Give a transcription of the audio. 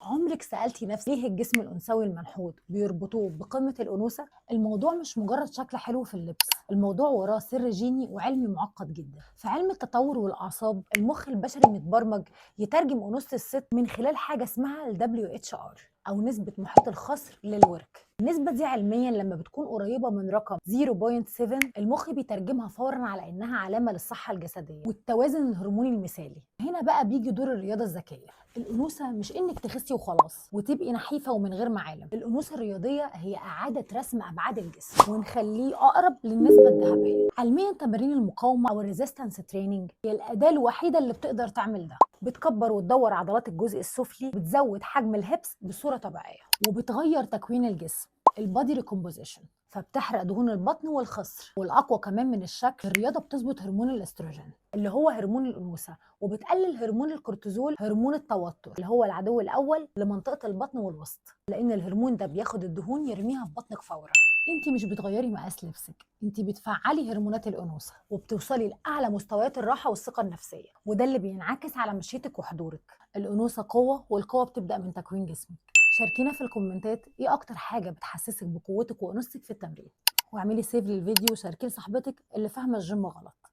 عمرك سألتي نفسك ليه الجسم الأنثوي المنحوت بيربطوه بقمة الأنوثة؟ الموضوع مش مجرد شكل حلو في اللبس، الموضوع وراه سر جيني وعلمي معقد جدا. في علم التطور والأعصاب المخ البشري متبرمج يترجم أنوثة الست من خلال حاجة اسمها ال WHR أو نسبة محيط الخصر للورك. النسبة دي علميا لما بتكون قريبة من رقم 0.7 المخ بيترجمها فورا على إنها علامة للصحة الجسدية والتوازن الهرموني المثالي. هنا بقى بيجي دور الرياضة الذكية. الأنوثة مش إنك تخسي وخلاص وتبقي نحيفة ومن غير معالم، الأنوثة الرياضية هي إعادة رسم أبعاد الجسم ونخليه أقرب للنسبة الذهبية. علميا تمارين المقاومة أو الريزيستنس تريننج هي الأداة الوحيدة اللي بتقدر تعمل ده. بتكبر وتدور عضلات الجزء السفلي، بتزود حجم الهبس بصورة طبيعية، وبتغير تكوين الجسم البادي ريكومبوزيشن، فبتحرق دهون البطن والخصر. والاقوى كمان من الشكل، الرياضه بتظبط هرمون الاستروجين اللي هو هرمون الانوثه، وبتقلل هرمون الكورتيزول هرمون التوتر اللي هو العدو الاول لمنطقه البطن والوسط، لان الهرمون ده بياخد الدهون يرميها في بطنك فورا. انت مش بتغيري مقاس لبسك، انت بتفعلي هرمونات الانوثه وبتوصلي لاعلى مستويات الراحه والثقه النفسيه، وده اللي بينعكس على مشيتك وحضورك. الانوثه قوه، والقوه بتبدا من تكوين جسمك. شاركينا في الكومنتات ايه اكتر حاجه بتحسسك بقوتك وانوثتك في التمرين، واعملي سيف للفيديو وشاركيه لصاحبتك اللي فاهمه الجيم غلط.